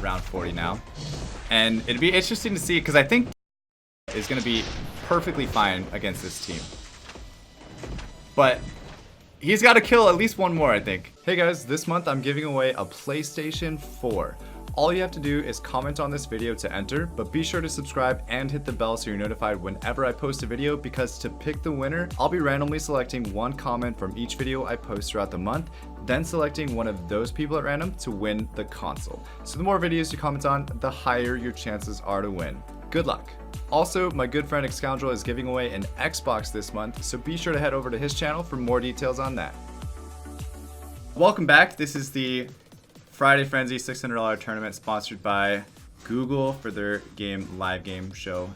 at round 40 now. And it'd be interesting to see, because I think is going to be perfectly fine against this team. But he's got to kill at least one more, I think. Hey guys, this month I'm giving away a PlayStation 4. All you have to do is comment on this video to enter, but be sure to subscribe and hit the bell so you're notified whenever I post a video, because to pick the winner, I'll be randomly selecting one comment from each video I post throughout the month, then selecting one of those people at random to win the console. So the more videos you comment on, the higher your chances are to win. Good luck. Also, my good friend Xcoundrel is giving away an Xbox this month, so be sure to head over to his channel for more details on that. Welcome back. This is the Friday Frenzy $600 tournament sponsored by Google for their live game show.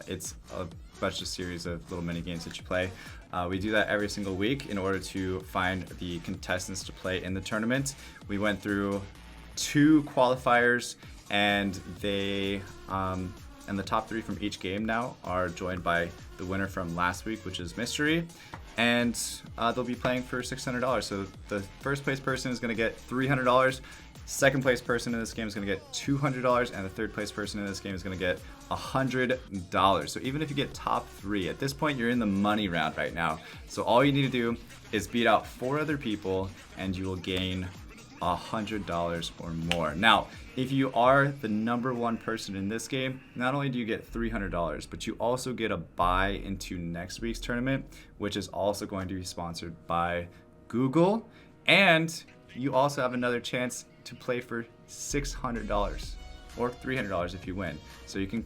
It's a bunch of series of little mini games that you play. We do that every single week in order to find the contestants to play in the tournament. We went through 2 qualifiers, and they and the top 3 from each game now are joined by the winner from last week, which is Mystery. And they'll be playing for $600. So the first place person is going to get $300. Second place person in this game is going to get $200, and the third place person in this game is going to get $100. So even if you get top 3, at this point you're in the money round right now. So all you need to do is beat out 4 other people, and you will gain $100 or more. Now, if you are the #1 person in this game, not only do you get $300, but you also get a buy into next week's tournament, which is also going to be sponsored by Google, and you also have another chance to play for $600 or $300 if you win. So you can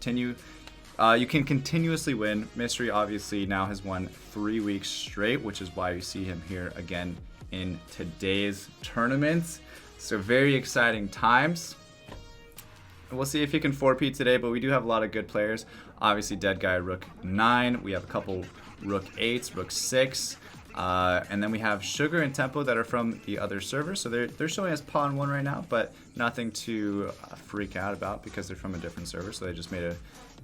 continuously win. Mystery obviously now has won 3 weeks straight, which is why you see him here again in today's tournament. So very exciting times. We'll see if he can 4P today, but we do have a lot of good players. Obviously, Dead Guy, Rook 9. We have a couple Rook 8s, Rook 6. And then we have Sugar and Tempo that are from the other server. So they're showing us Pawn 1 right now, but nothing to freak out about because they're from a different server. So they just made an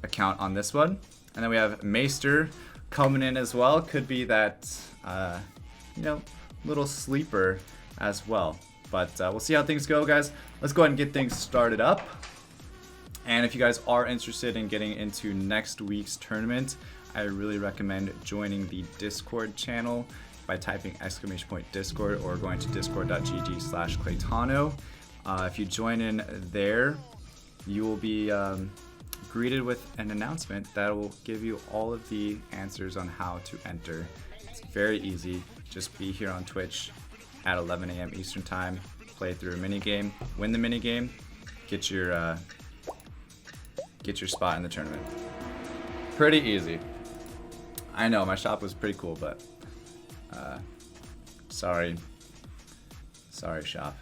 account on this one. And then we have Maester coming in as well. Could be that, little sleeper as well. But we'll see how things go, guys. Let's go ahead and get things started up. And if you guys are interested in getting into next week's tournament, I really recommend joining the Discord channel by typing !Discord or going to discord.gg/Claytano. If you join in there, you will be greeted with an announcement that will give you all of the answers on how to enter. It's very easy. Just be here on Twitch at 11 a.m. Eastern Time, play through a minigame, win the minigame, get your spot in the tournament. Pretty easy. I know, my shop was pretty cool, but sorry shop.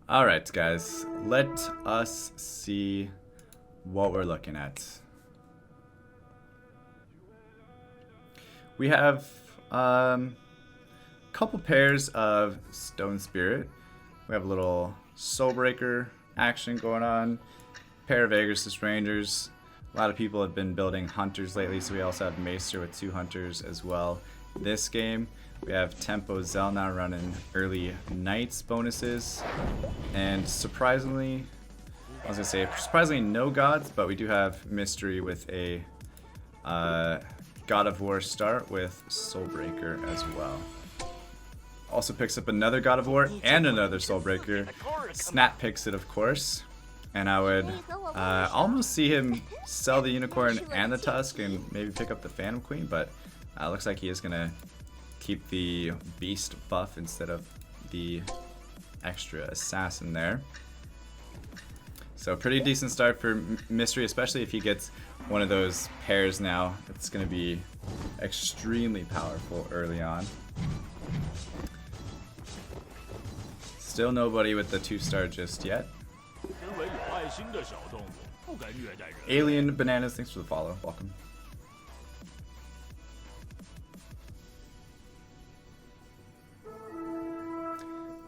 Alright guys, let us see what we're looking at. We have couple pairs of Stone Spirit. We have a little Soulbreaker action going on. Pair of Aegis Rangers. A lot of people have been building Hunters lately, so we also have Maester with 2 Hunters as well. This game, we have Tempo Zell now running early Knights bonuses. And surprisingly no gods, but we do have Mystery with a God of War start with Soulbreaker as well. Also picks up another God of War and another Soulbreaker. Snap picks it, of course. And I would almost see him sell the Unicorn and the Tusk and maybe pick up the Phantom Queen, but looks like he is going to keep the Beast buff instead of the extra Assassin there. So pretty decent start for Mystery, especially if he gets one of those pairs now. It's going to be extremely powerful early on. Still nobody with the 2-star just yet. Alien Bananas, thanks for the follow. Welcome.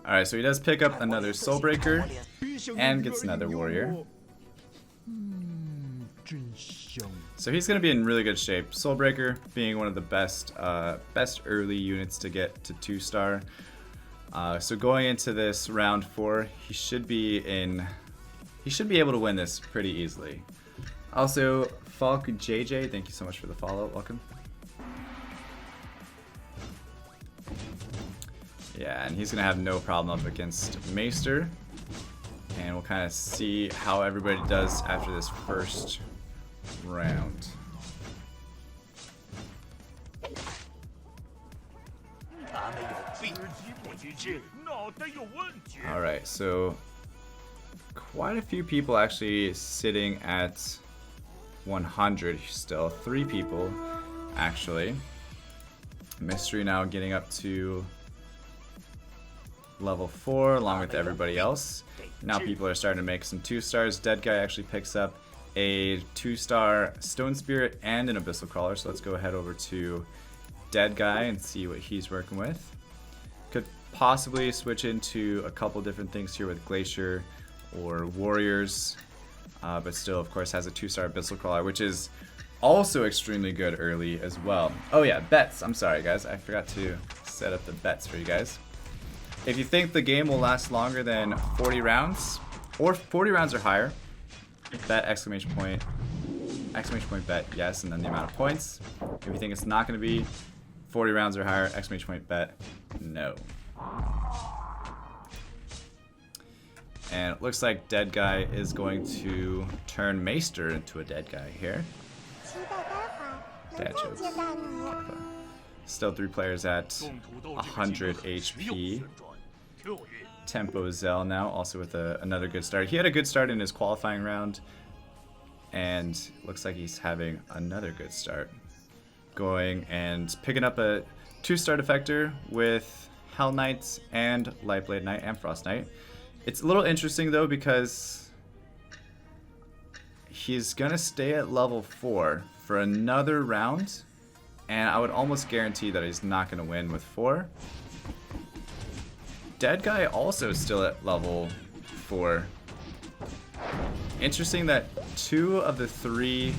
Alright, so he does pick up another Soulbreaker and gets another Warrior. So he's going to be in really good shape. Soulbreaker being one of the best early units to get to 2-star. So going into this round 4, he should be able to win this pretty easily. Also, Falk JJ, thank you so much for the follow. Welcome. Yeah, and he's going to have no problem up against Maester. And we'll kind of see how everybody does after this first round. Alright, so quite a few people actually sitting at 100 still. 3 people, actually. Mystery now getting up to level 4 along with everybody else. Now people are starting to make some 2-stars. Dead Guy actually picks up a 2-star Stone Spirit and an Abyssal Crawler. So let's go ahead over to Dead Guy and see what he's working with. Could possibly switch into a couple different things here with Glacier or Warriors. But still, of course, has a 2-star Abyssal Crawler, which is also extremely good early as well. Oh yeah, bets. I'm sorry, guys. I forgot to set up the bets for you guys. If you think the game will last longer than 40 rounds, or 40 rounds or higher, bet exclamation point bet yes, and then the amount of points. If you think it's not going to be 40 rounds or higher, exclamation point bet no. And it looks like Dead Guy is going to turn Maester into a Dead Guy here. Dad jokes. Still 3 players at 100 HP. Tempo Zell now also with another good start. He had a good start in his qualifying round, and looks like he's having another good start. Going and picking up a 2-star Defector with Hell Knight and Lightblade Knight and Frost Knight. It's a little interesting though because he's gonna stay at level 4 for another round, and I would almost guarantee that he's not gonna win with 4. Dead Guy also still at level 4. Interesting that 2 of the 3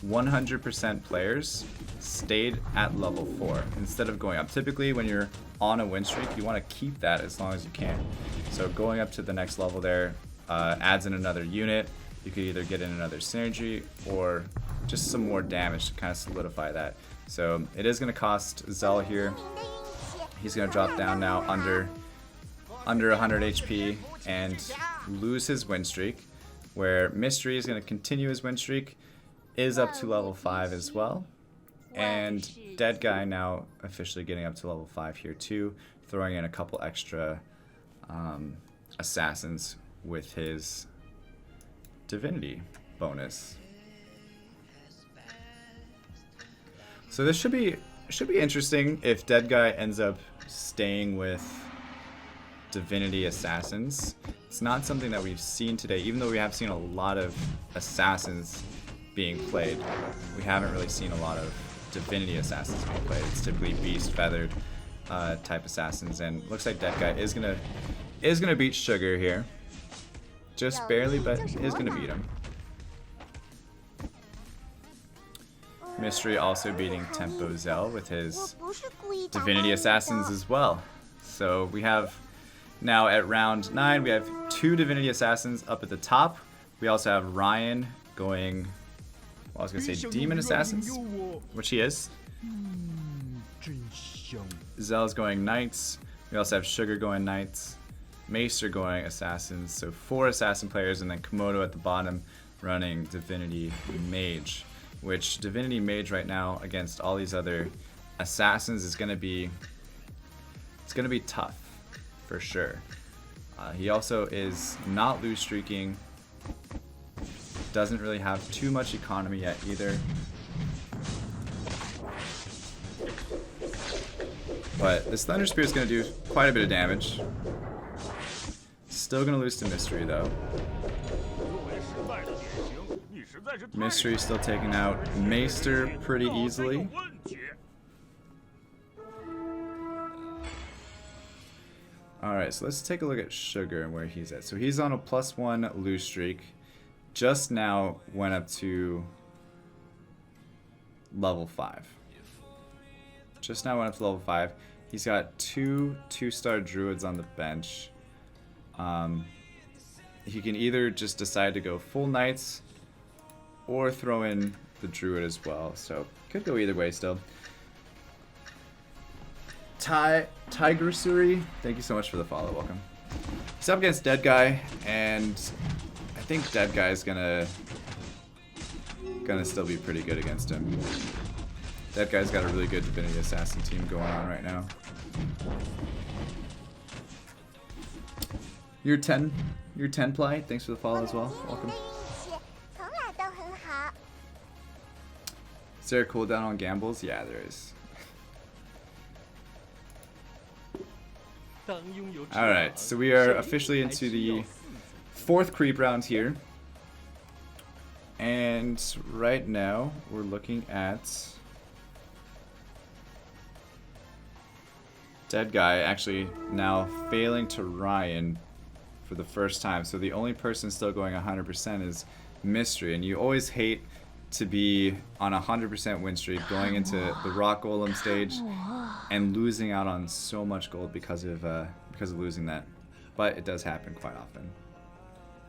100% players stayed at level 4 instead of going up. Typically when you're on a win streak, you want to keep that as long as you can. So going up to the next level there adds in another unit. You could either get in another synergy or just some more damage to kind of solidify that. So it is going to cost Zell here. He's going to drop down now under 100 HP and lose his win streak, where Mystery is going to continue his win streak, is up to level 5 as well. And Dead Guy now officially getting up to level 5 here too, throwing in a couple extra assassins with his Divinity bonus. So this should be interesting if Dead Guy ends up staying with Divinity Assassins. It's not something that we've seen today, even though we have seen a lot of Assassins being played. We haven't really seen a lot of Divinity Assassins being played. It's typically Beast Feathered type Assassins, and looks like Dead Guy is gonna beat Sugar here. Just barely, but is gonna beat him. Mystery also beating Tempo Zell with his Divinity Assassins as well. So we have now at round 9, we have 2 Divinity Assassins up at the top. We also have Ryan going, well, I was going to say Demon Assassins, which he is. Zell's going Knights. We also have Sugar going Knights. Maester going Assassins. So 4 Assassin players, and then Komodo at the bottom running Divinity Mage. Which Divinity Mage right now against all these other Assassins is going to be, it's going to be tough for sure. He also is not lose streaking. Doesn't really have too much economy yet either. But this Thunder Spear is going to do quite a bit of damage. Still going to lose to Mystery though. Mystery still taking out Maester pretty easily. Alright, so let's take a look at Sugar and where he's at. So he's on a +1 lose streak. Just now went up to level 5. Just now went up to level 5. He's got 2-star druids on the bench. He can either just decide to go full knights or throw in the druid as well. So could go either way still. Tiger Suri, thank you so much for the follow. Welcome. He's up against Dead Guy, and I think Dead Guy is gonna still be pretty good against him. Dead Guy's got a really good Divinity Assassin team going on right now. You're 10 ply. Thanks for the follow as well. Welcome. Is there a cooldown on gambles? Yeah, there is. Alright, so we are officially into the 4th creep round here. And right now, we're looking at Dead Guy actually now failing to Ryan for the first time. So the only person still going 100% is Mystery. And you always hate to be on a 100% win streak going into the Rock Golem stage and losing out on so much gold because of losing that. But it does happen quite often.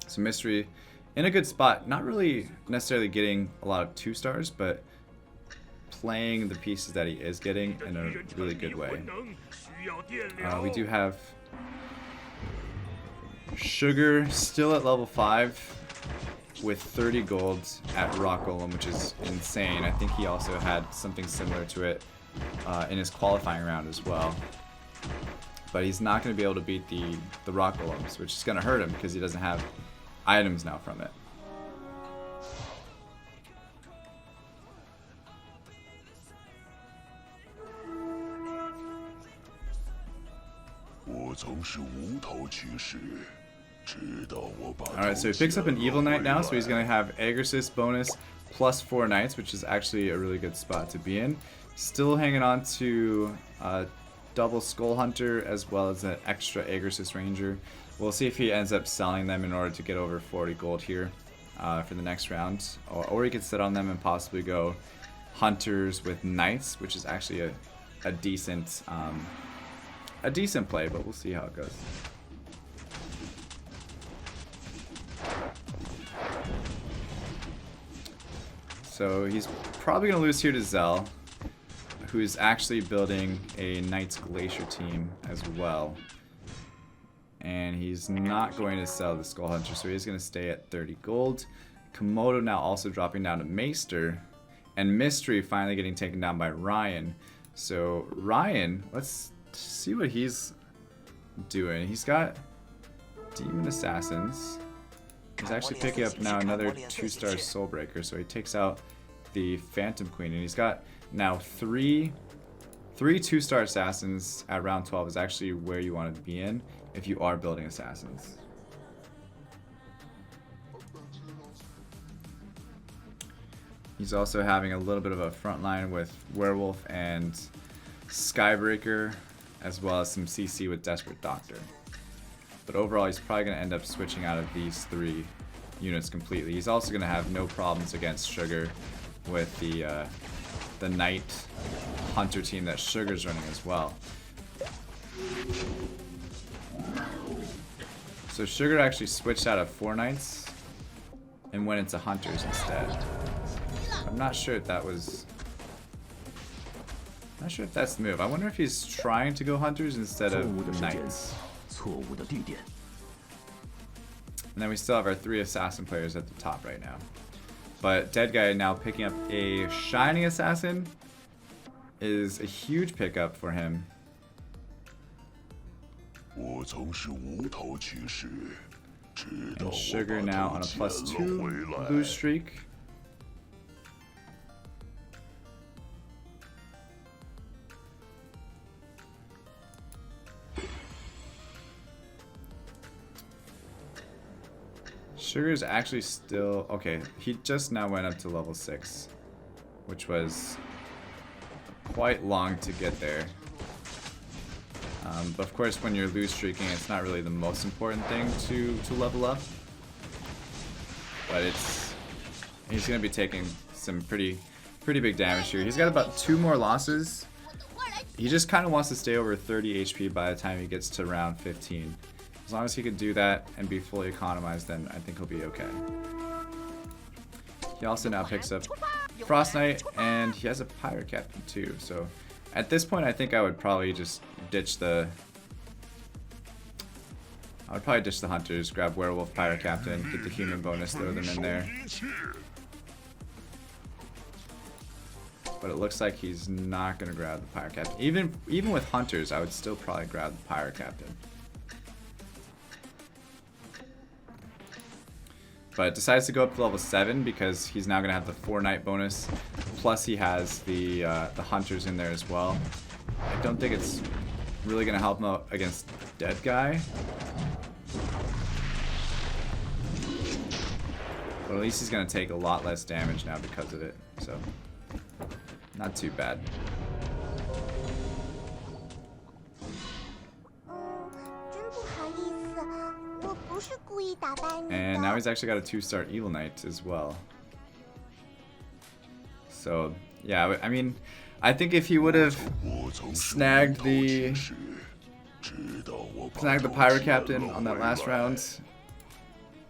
So Mystery in a good spot, not really necessarily getting a lot of 2-stars, but playing the pieces that he is getting in a really good way. We do have Sugar still at level 5 with 30 gold at Rock Golem, which is insane. I think he also had something similar to it in his qualifying round as well. But he's not going to be able to beat the Rock Golems, which is going to hurt him because he doesn't have items now from it. Alright, so he picks up an Evil Knight now, so he's going to have Aggressus bonus plus 4 Knights, which is actually a really good spot to be in. Still hanging on to double Skull Hunter as well as an extra Aggressus Ranger. We'll see if he ends up selling them in order to get over 40 gold here for the next round. Or he could sit on them and possibly go Hunters with Knights, which is actually a decent play, but we'll see how it goes. So he's probably going to lose here to Zell, who's actually building a Knights Glacier team as well. And he's not going to sell the Skull Hunter, so he's going to stay at 30 gold. Komodo now also dropping down to Maester. And Mystery finally getting taken down by Ryan. So Ryan, let's see what he's doing. He's got Demon Assassins. He's actually picking up now another 2-star Soulbreaker, so he takes out the Phantom Queen, and he's got now three 2-star Assassins at round 12 is actually where you want to be in if you are building Assassins. He's also having a little bit of a front line with Werewolf and Skybreaker, as well as some CC with Desperate Doctor. But overall, he's probably going to end up switching out of these 3 units completely. He's also going to have no problems against Sugar with the Knight Hunter team that Sugar's running as well. So Sugar actually switched out of 4 Knights and went into Hunters instead. I'm not sure if that was... Not sure if that's the move. I wonder if he's trying to go Hunters instead of Knights. And then we still have our 3 Assassin players at the top right now. But Dead Guy now picking up a Shining Assassin is a huge pickup for him. And Sugar now on a +2 lose streak. Sugar's actually still... Okay, he just now went up to level 6, which was quite long to get there. But of course, when you're lose streaking, it's not really the most important thing to level up. But he's going to be taking some pretty pretty big damage here. He's got about 2 more losses. He just kind of wants to stay over 30 HP by the time he gets to round 15. As long as he can do that and be fully economized, then I think he'll be okay. He also now picks up Frost Knight, and he has a Pirate Captain too. So at this point, I think I would probably just ditch the... I would probably ditch the Hunters, grab Werewolf, Pirate Captain, get the human bonus, throw them in there. But it looks like he's not going to grab the Pirate Captain. Even with Hunters, I would still probably grab the Pirate Captain. But decides to go up to level 7 because he's now going to have the 4 Knight bonus. Plus he has the Hunters in there as well. I don't think it's really going to help him out against Dead Guy. But at least he's going to take a lot less damage now because of it. So, not too bad. And now he's actually got a 2-star Evil Knight as well. So, yeah, I mean, I think if he would have snagged the Pirate Captain on that last round,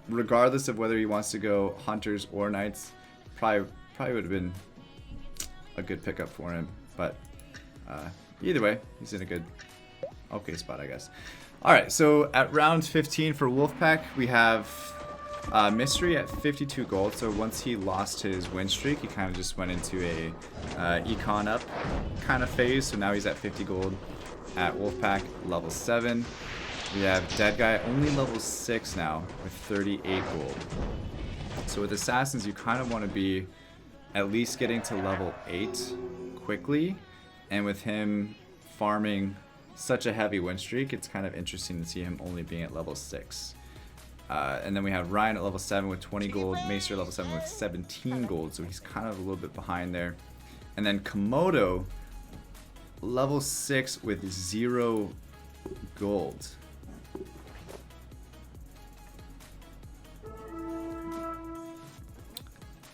regardless of whether he wants to go Hunters or Knights, probably would have been a good pickup for him. But either way, he's in a good, okay spot, I guess. Alright, so at round 15 for Wolfpack, we have Mystery at 52 gold. So once he lost his win streak, he kind of just went into a econ up kind of phase. So now he's at 50 gold at Wolfpack, level 7. We have Dead Guy, only level 6 now, with 38 gold. So with Assassins, you kind of want to be at least getting to level 8 quickly. And with him farming such a heavy win streak, it's kind of interesting to see him only being at level 6. And then we have Ryan at level 7 with 20 gold, Maester level 7 with 17 gold, so he's kind of a little bit behind there. And then Komodo, level 6 with 0 gold.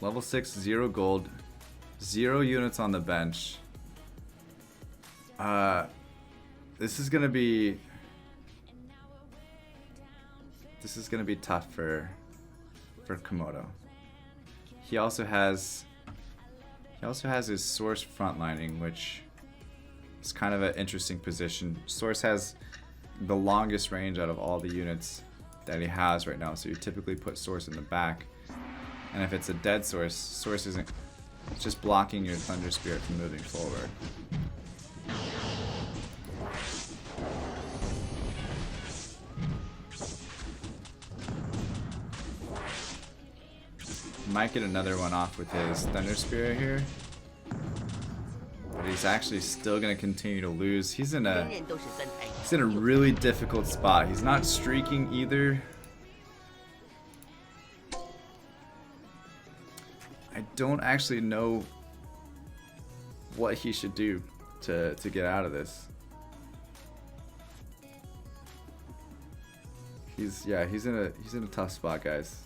Level 6, 0 gold, 0 units on the bench. This is gonna be tough for Komodo. He also has his Source frontlining, which is kind of an interesting position. Source has the longest range out of all the units that he has right now, so you typically put Source in the back. And if it's a dead Source, Source isn't, it's just blocking your Thunder Spirit from moving forward. Might get another one off with his Thunder Spirit here, but he's actually still going to continue to lose. He's in a really difficult spot. He's not streaking either. I don't actually know what he should do to get out of this. He's in a tough spot, guys.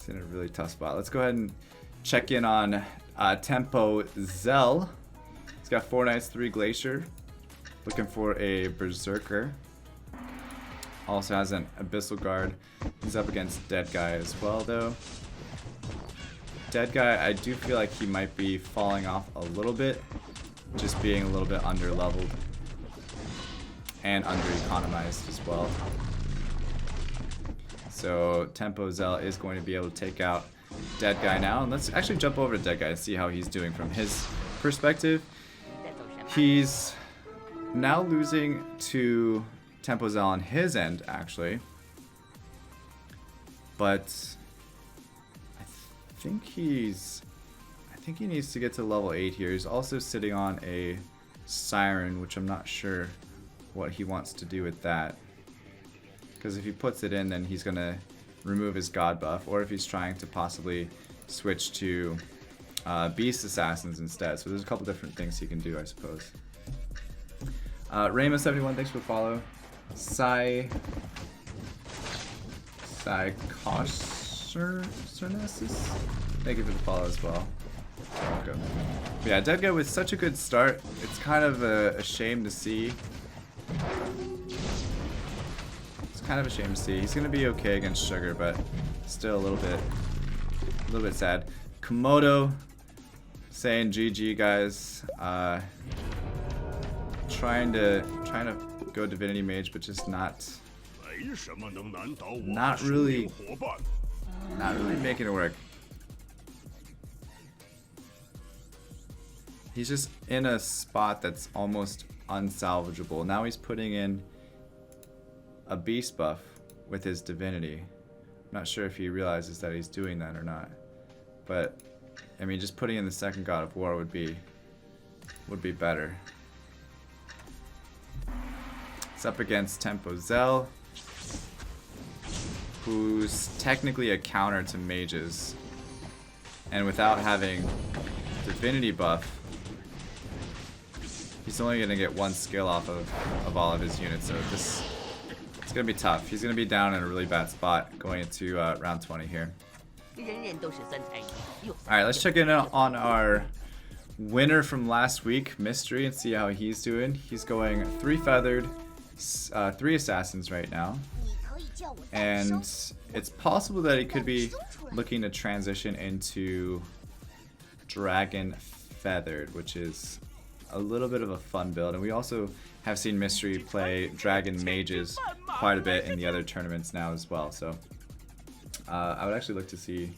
In a really tough spot. Let's go ahead and check in on Tempo Zell. He's got 4 Knights, 3 Glacier. Looking for a Berserker. Also has an Abyssal Guard. He's up against Dead Guy as well, though. Dead Guy, I do feel like he might be falling off a little bit, just being a little bit under leveled and under economized as well. So Tempo Zell is going to be able to take out Dead Guy now. And let's actually jump over to Dead Guy and see how he's doing from his perspective. He's now losing to Tempo Zell on his end, actually. But I think he needs to get to level 8 here. He's also sitting on a Siren, which I'm not sure what he wants to do with that. Because if he puts it in, then he's going to remove his God buff, or if he's trying to possibly switch to Beast Assassins instead. So there's a couple different things he can do, I suppose. Rayma71, thanks for the follow. Psychocernesis? Thank you for the follow as well. Welcome. But yeah, Dagger with such a good start. It's kind of a shame to see. It's kind of a shame to see. He's gonna be okay against Sugar, but still a little bit sad. Komodo saying GG guys. Trying to go Divinity Mage, but just not really making it work. He's just in a spot that's almost unsalvageable. Now he's putting in a beast buff with his divinity. I'm not sure if he realizes that he's doing that or not. But I mean, just putting in the second God of War would be better. It's up against Tempo Zell, who's technically a counter to mages. And without having divinity buff, he's only going to get one skill off of all of his units, so it's going to be tough. He's going to be down in a really bad spot going into round 20 here. Alright, let's check in on our winner from last week, Mystery, and see how he's doing. He's going 3 feathered, 3 assassins right now. And it's possible that he could be looking to transition into Dragon Feathered, which is a little bit of a fun build. And we also have seen Mystery play Dragon Mages quite a bit in the other tournaments now as well. So I would actually look to see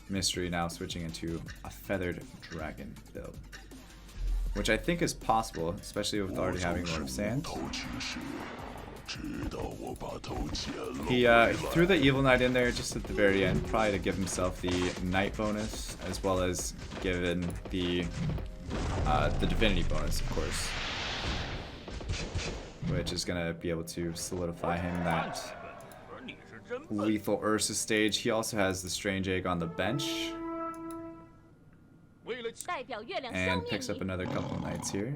Mystery now switching into a Feathered Dragon build, which I think is possible, especially with already having Lord of Sand. He threw the Evil Knight in there just at the very end, probably to give himself the Knight bonus, as well as given the Divinity bonus, of course, which is going to be able to solidify him that lethal Ursa stage. He also has the Strange Egg on the bench, and picks up another couple of Knights here.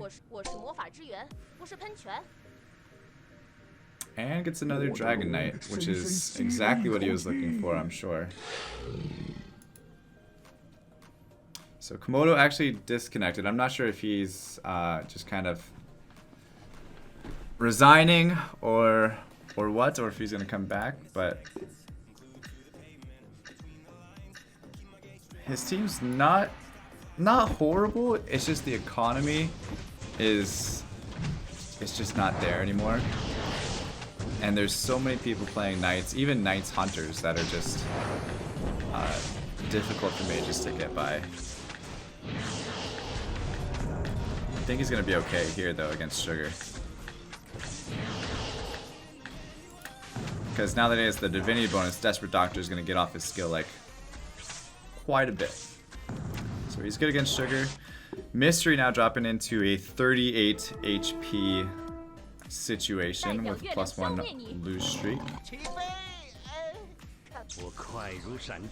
And gets another Dragon Knight, which is exactly what he was looking for, I'm sure. So Komodo actually disconnected. I'm not sure if he's just kind of resigning or what, or if he's gonna come back, but his team's not horrible. It's just the economy is just not there anymore. And there's so many people playing Knights, even Knights Hunters, that are just difficult for mages to get by. I think he's gonna be okay here though against Sugar, because now that he has the Divinity bonus, Desperate Doctor is gonna get off his skill like quite a bit. So he's good against Sugar. Mystery now dropping into a 38 HP situation with +1 lose streak.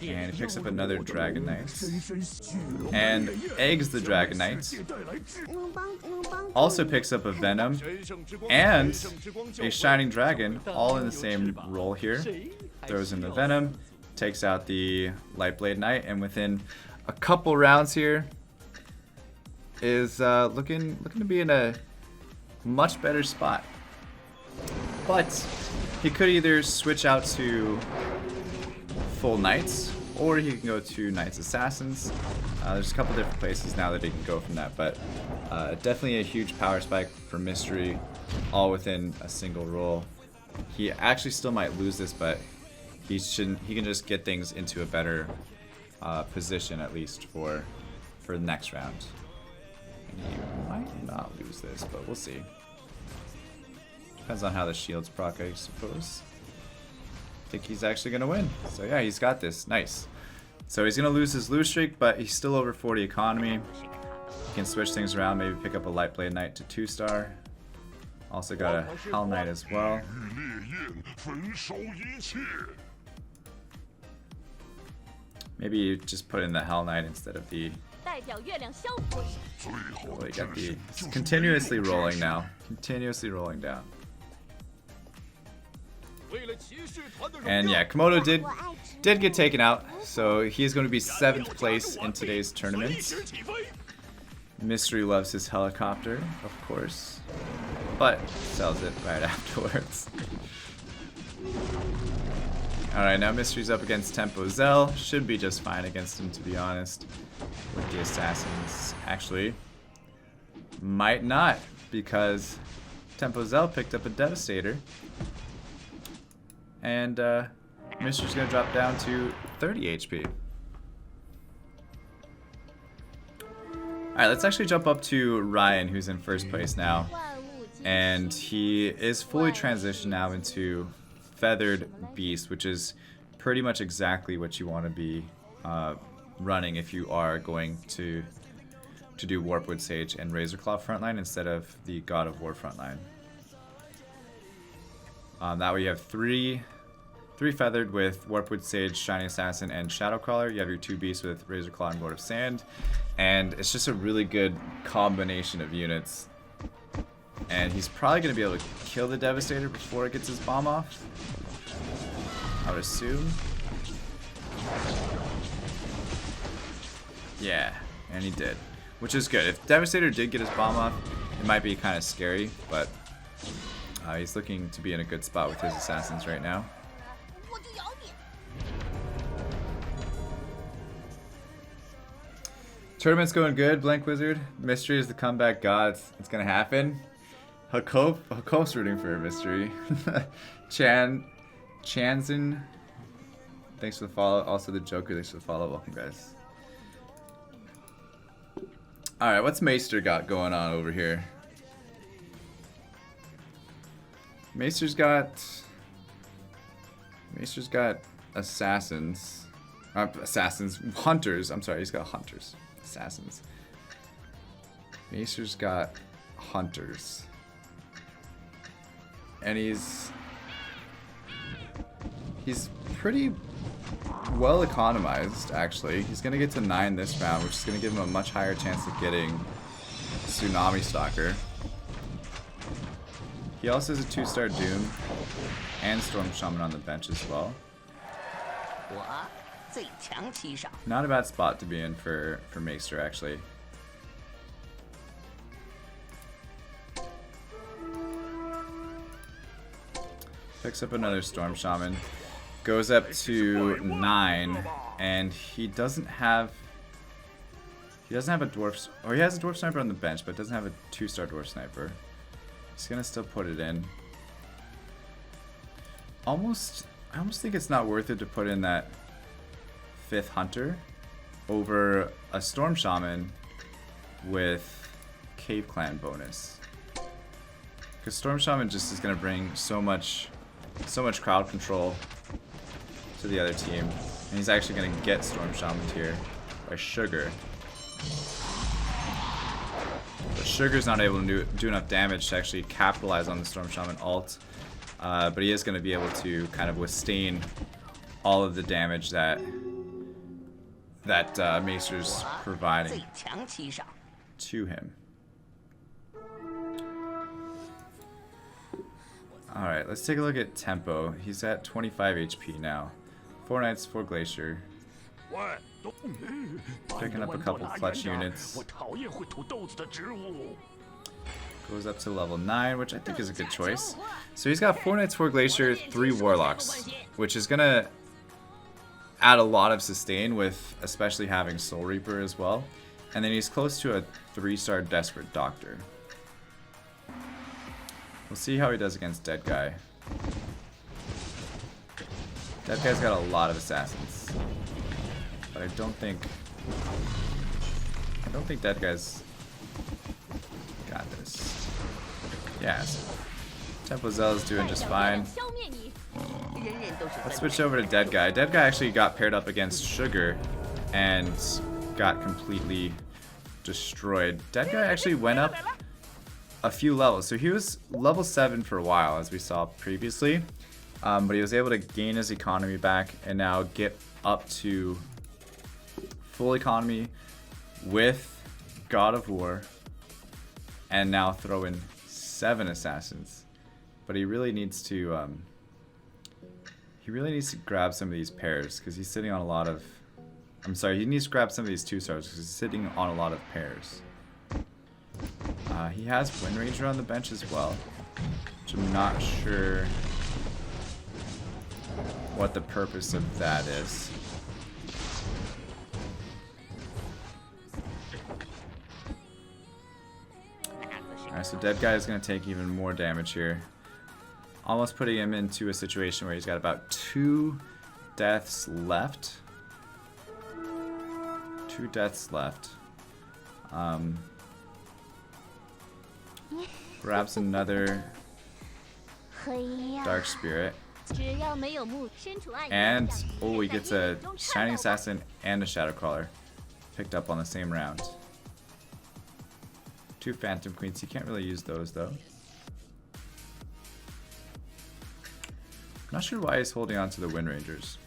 And he picks up another Dragon Knight. And eggs the Dragon Knight. Also picks up a Venom and a Shining Dragon, all in the same role here. Throws in the Venom, takes out the Lightblade Knight, and within a couple rounds here is looking to be in a much better spot. But he could either switch out to full Knights, or he can go to Knights Assassins. There's a couple different places now that he can go from that, but definitely a huge power spike for Mystery, all within a single roll. He actually still might lose this, but he can just get things into a better position, at least for the next round. And he might not lose this, but we'll see. Depends on how the shields proc, I suppose. I think he's actually gonna win. So yeah, he's got this. Nice. So he's gonna lose his lose streak, but he's still over 40 economy. He can switch things around, maybe pick up a Lightblade Knight to 2-star. Also got a Hell Knight as well. Maybe you just put in the Hell Knight instead of the... Oh, you got the... It's continuously rolling now. Continuously rolling down. And yeah, Komodo did get taken out, so he's going to be 7th place in today's tournament. Mystery loves his helicopter, of course, but sells it right afterwards. Alright, now Mystery's up against Tempo Zell. Should be just fine against him, to be honest, with the assassins. Actually, might not, because Tempo Zell picked up a Devastator. And Mystery's going to drop down to 30 HP. Alright, let's actually jump up to Ryan, who's in 1st place now. And he is fully transitioned now into Feathered Beast, which is pretty much exactly what you want to be running if you are going to do Warpwood Sage and Razorclaw frontline instead of the God of War frontline. That way you have three Feathered with Warpwood Sage, Shining Assassin, and Shadowcrawler. You have your 2 Beasts with Razorclaw and Lord of Sand. And it's just a really good combination of units. And he's probably going to be able to kill the Devastator before it gets his bomb off, I would assume. Yeah, and he did, which is good. If Devastator did get his bomb off, it might be kind of scary, but he's looking to be in a good spot with his assassins right now. Tournament's going good, Blank Wizard. Mystery is the comeback god. It's gonna happen. Hakope's rooting for a Mystery. Chanzin, thanks for the follow. Also the Joker, thanks for the follow. Welcome, guys. Alright, what's Maester got going on over here? Maester's got assassins. Hunters. I'm sorry, he's got hunters. Assassins. Maester's got hunters. And he's pretty well economized, actually. He's going to get to 9 this round, which is going to give him a much higher chance of getting Tsunami Stalker. He also has a 2-star Doom and Storm Shaman on the bench as well. Not a bad spot to be in for Maester, actually. Picks up another Storm Shaman. Goes up to 9, and he doesn't have a Dwarf, or he has a Dwarf Sniper on the bench, but doesn't have a 2-star Dwarf Sniper. He's gonna still put it in. I almost think it's not worth it to put in that 5th Hunter over a Storm Shaman with Cave Clan bonus. Because Storm Shaman just is gonna bring so much crowd control to the other team, and he's actually going to get Storm Shaman here by Sugar. But Sugar's not able to do enough damage to actually capitalize on the Storm Shaman ult, but he is going to be able to kind of withstand all of the damage that Maester's providing to him. Alright, let's take a look at Tempo. He's at 25 HP now. 4 Knights, 4 Glacier. Picking up a couple clutch units. Goes up to level 9, which I think is a good choice. So he's got 4 Knights, 4 Glacier, 3 Warlocks, which is going to add a lot of sustain with especially having Soul Reaper as well. And then he's close to a 3-star Desperate Doctor. We'll see how he does against Dead Guy. Dead Guy's got a lot of assassins, but I don't think Dead Guy's got this. Yes, Tempo Zell is doing just fine. Let's switch over to Dead Guy. Dead Guy actually got paired up against Sugar and got completely destroyed. Dead Guy actually went up a few levels. So he was level 7 for a while, as we saw previously, but he was able to gain his economy back and now get up to full economy with God of War, and now throw in 7 assassins. But he really needs to He really needs to grab some of these pairs because he's sitting on a lot of... I'm sorry, he needs to grab some of these 2-stars because he's sitting on a lot of pairs. He has Wind Ranger on the bench as well, which I'm not sure what the purpose of that is. Alright, so Dead Guy is going to take even more damage here. Almost putting him into a situation where he's got about 2 deaths left. 2 deaths left. Grabs another Dark Spirit. And, oh, he gets a Shining Assassin and a Shadow Crawler. Picked up on the same round. 2 Phantom Queens. He can't really use those, though. Not sure why he's holding on to the Wind Rangers.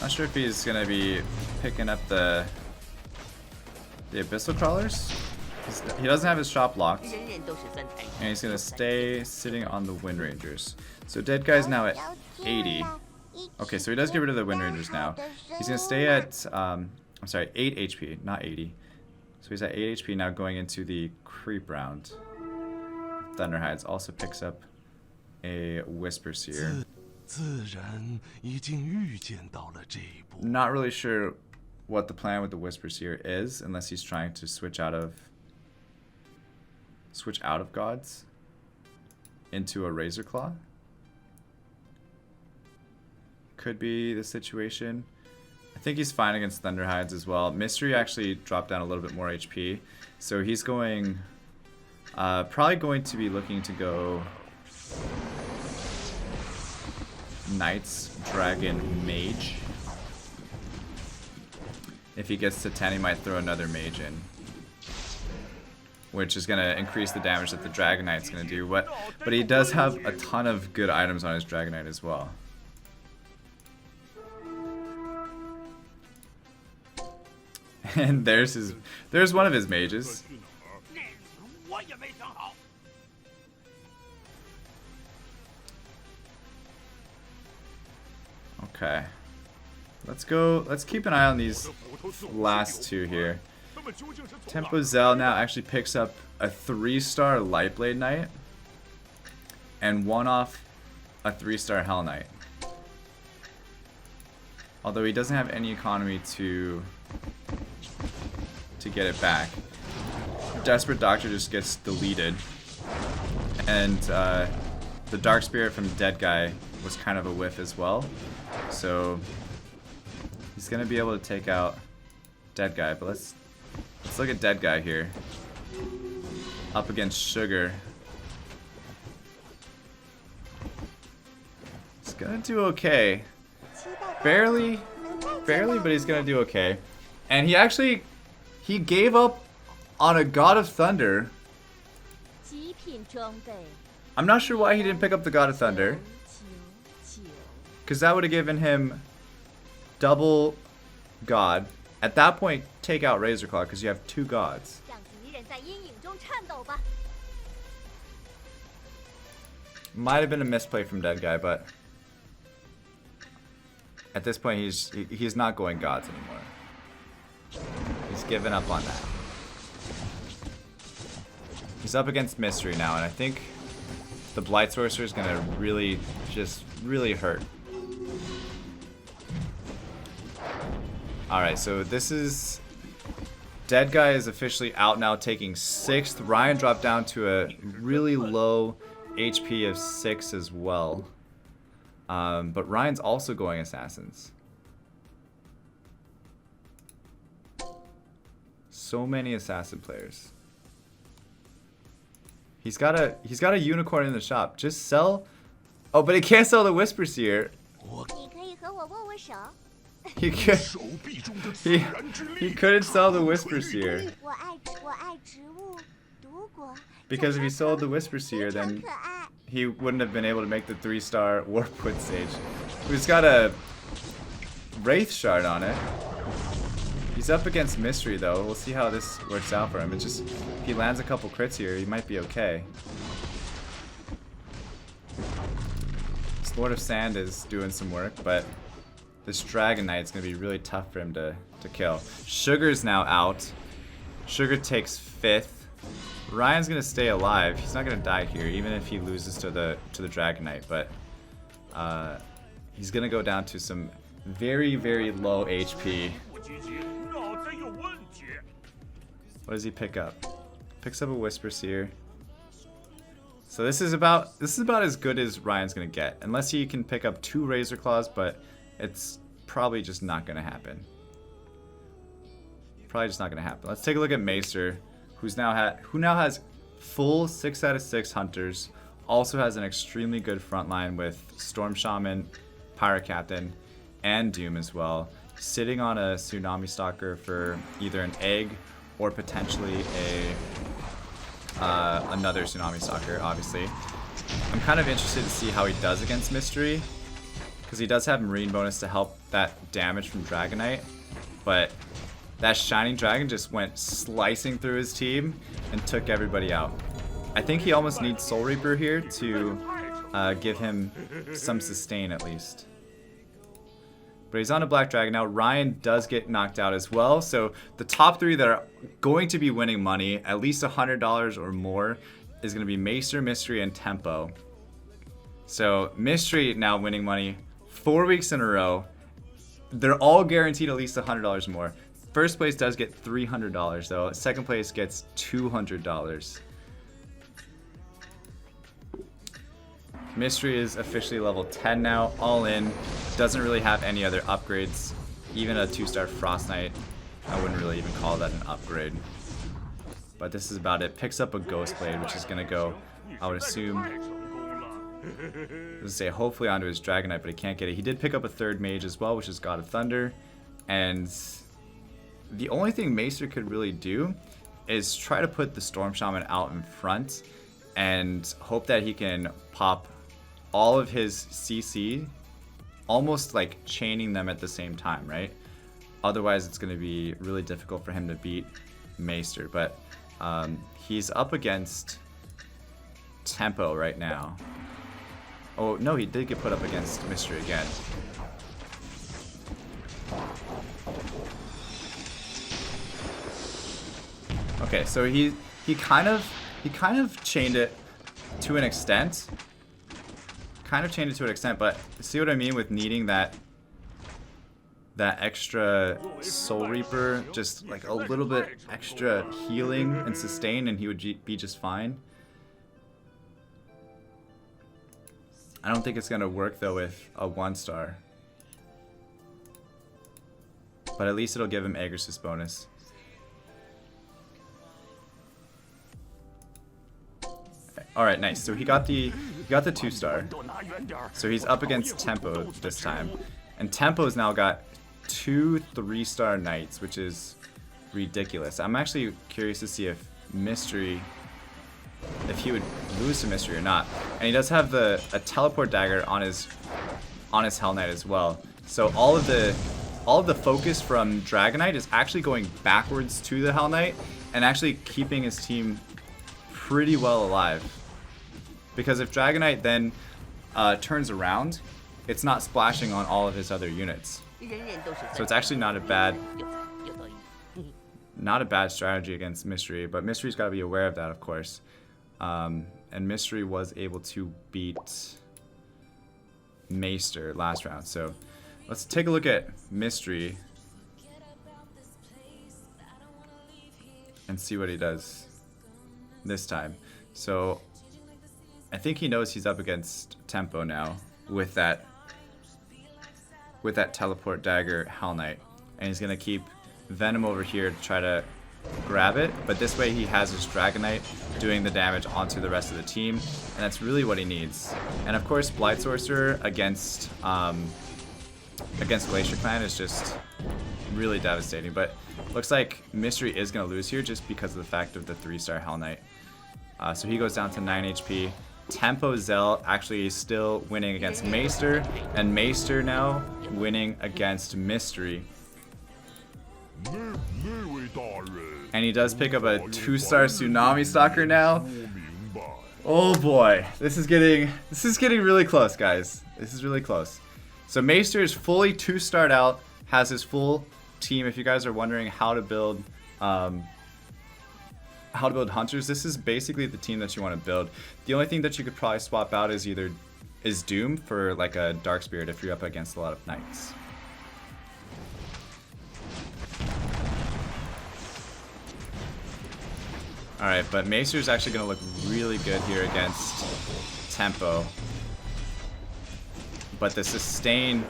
Not sure if he's gonna be picking up the Abyssal Crawlers. He doesn't have his shop locked, and he's gonna stay sitting on the Wind Rangers. So Dead Guy's now at 80. Okay, so he does get rid of the Wind Rangers now. He's gonna stay at I'm sorry, 8 HP, not 80. So he's at 8 HP now, going into the creep round. Thunderhides also picks up a Whisper Seer. Not really sure what the plan with the Whisper Seer is, unless he's trying to switch out of gods into a Razor Claw. Could be the situation. I think he's fine against Thunderhides as well. Mystery actually dropped down a little bit more HP, so he's going probably going to be looking to go Knights, Dragon, Mage. If he gets to 10, he might throw another Mage in, which is going to increase the damage that the Dragon Knight's going to do. But he does have a ton of good items on his Dragon Knight as well. And there's one of his mages. Okay. Let's keep an eye on these last 2 here. Tempo Zell now actually picks up a 3-star Lightblade Knight and 1 off a 3-star Hell Knight. Although he doesn't have any economy to get it back. Desperate Doctor just gets deleted. And the Dark Spirit from Dead Guy was kind of a whiff as well. So he's gonna be able to take out Dead Guy, but let's look at Dead Guy here. Up against Sugar. He's gonna do okay. Barely, but he's gonna do okay. And he gave up on a God of Thunder. I'm not sure why he didn't pick up the God of Thunder, because that would have given him double God. At that point, take out Razor Claw because you have 2 gods. Might have been a misplay from Dead Guy, but at this point he's not going gods anymore. He's given up on that. He's up against Mystery now, and I think the Blight Sorcerer is gonna really hurt. Alright, so this is... Dead Guy is officially out now, taking 6th. Ryan dropped down to a really low HP of 6 as well. But Ryan's also going Assassins. So many Assassin players. He's got a unicorn in the shop. Just sell... Oh, but he can't sell the Whisper Seer. He couldn't sell the Whisper Seer. Because if he sold the Whisper Seer, then he wouldn't have been able to make the 3-star Warpwood Sage. He's got a Wraith Shard on it. He's up against Mystery though. We'll see how this works out for him. It's just, if he lands a couple crits here, he might be okay. This Lord of Sand is doing some work, but this Dragon Knight's gonna be really tough for him to kill. Sugar's now out. Sugar takes 5th. Ryan's gonna stay alive. He's not gonna die here, even if he loses to the Dragon Knight, but he's gonna go down to some very, very low HP. What does he pick up? Picks up a Whisper Seer. So this is about as good as Ryan's gonna get, unless he can pick up 2 Razor Claws, but it's probably just not gonna happen. Probably just not gonna happen. Let's take a look at Maester, who now has full 6 out of 6 Hunters. Also has an extremely good front line with Storm Shaman, Pirate Captain, and Doom as well. Sitting on a Tsunami Stalker for either an egg or potentially another Tsunami Stalker, obviously. I'm kind of interested to see how he does against Mystery, because he does have Marine bonus to help that damage from Dragon Knight, but that Shining Dragon just went slicing through his team and took everybody out. I think he almost needs Soul Reaper here to give him some sustain at least. But he's on a Black Dragon now. Ryan does get knocked out as well. So the top 3 that are going to be winning money, at least $100 or more, is going to be Maester, Mystery, and Tempo. So Mystery now winning money 4 weeks in a row. They're all guaranteed at least $100 or more. First place does get $300 though. Second place gets $200. Mystery is officially level 10 now, all in. Doesn't really have any other upgrades. Even a 2-star Frost Knight, I wouldn't really even call that an upgrade. But this is about it. Picks up a Ghost Blade, which is gonna go, I would assume, let's say hopefully onto his Dragon Knight, but he can't get it. He did pick up a 3rd Mage as well, which is God of Thunder. And the only thing Maester could really do is try to put the Storm Shaman out in front and hope that he can pop all of his CC, almost like chaining them at the same time, right? Otherwise, it's going to be really difficult for him to beat Maester. But he's up against Tempo right now. Oh, no, he did get put up against Mystery again. Okay, so he kind of chained it to an extent. But see what I mean with needing that extra Soul Reaper, just like a little bit extra healing and sustain, and he would be just fine. I don't think it's gonna work though with a 1-star, but at least it'll give him Aegis bonus. Alright, nice. So he got the 2-star. So he's up against Tempo this time. And Tempo's now got 2 3-star Knights, which is ridiculous. I'm actually curious to see if Mystery, if he would lose to Mystery or not. And he does have a Teleport Dagger on his Hell Knight as well. So all of the focus from Dragon Knight is actually going backwards to the Hell Knight and actually keeping his team pretty well alive. Because if Dragon Knight then turns around, it's not splashing on all of his other units. So it's actually not a bad strategy against Mystery, but Mystery's got to be aware of that, of course. And Mystery was able to beat Maester last round. So let's take a look at Mystery and see what he does this time. So I think he knows he's up against Tempo now with that Teleport Dagger Hell Knight, and he's gonna keep Venom over here to try to grab it, but this way he has his Dragon Knight doing the damage onto the rest of the team, and that's really what he needs. And of course Blight Sorcerer against Glacier Clan is just really devastating, but looks like Mystery is gonna lose here just because of the fact of the 3-star Hell Knight. So he goes down to 9 HP. Tempo Zell actually still winning against Maester, and Maester now winning against Mystery. And he does pick up a 2-star Tsunami Stalker now. Oh boy, this is getting really close, guys. This is really close. So Maester is fully 2-starred out, has his full team. If you guys are wondering how to build hunters, this is basically the team that you want to build. The only thing that you could probably swap out is Doom for like a Dark Spirit if you're up against a lot of knights. Alright, but Maester's actually going to look really good here against Tempo. But the sustain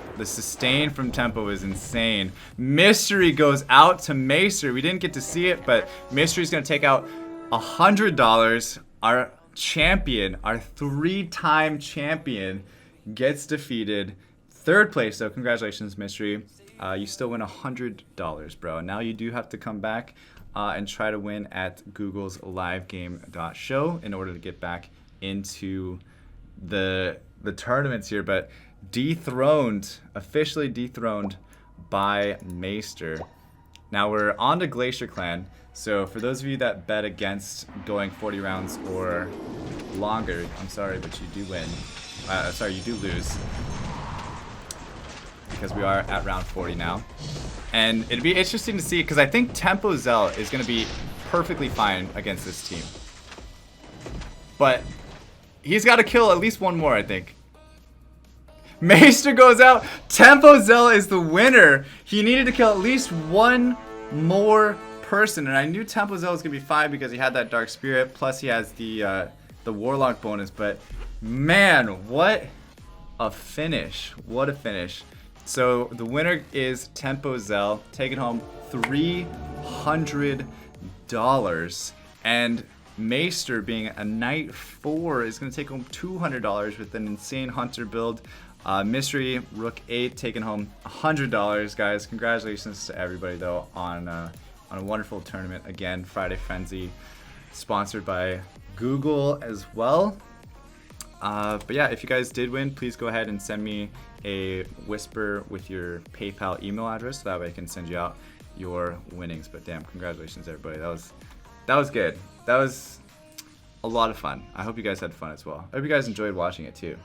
from Tempo is insane. Mystery goes out to Maester. We didn't get to see it, but Mystery's going to take out $100. Our champion, our 3-time champion, gets defeated. 3rd place, though. Congratulations, Mystery. You still win $100, bro. Now you do have to come back and try to win at Google's livegame.show in order to get back into the tournaments here. But officially dethroned by Maester. Now we're on to Glacier Clan. So for those of you that bet against going 40 rounds or longer, I'm sorry, but you do win. Sorry, you do lose. Because we are at round 40 now. And it'd be interesting to see, because I think Tempo Zell is going to be perfectly fine against this team. But he's got to kill at least one more, I think. Maester goes out. Tempo Zell is the winner. He needed to kill at least one more person. And I knew Tempo Zell was going to be fine because he had that Dark Spirit. Plus he has the Warlock bonus. But man, what a finish. What a finish. So the winner is Tempo Zell, taking home $300. And Maester, being a Knight 4, is going to take home $200 with an insane Hunter build. Mystery, Rook 8, taking home $100, guys. Congratulations to everybody, though, on a wonderful tournament. Again, Friday Frenzy, sponsored by Google as well. But yeah, if you guys did win, please go ahead and send me a whisper with your PayPal email address, so that way I can send you out your winnings. But damn, congratulations everybody. That was good. That was a lot of fun. I hope you guys had fun as well. I hope you guys enjoyed watching it too.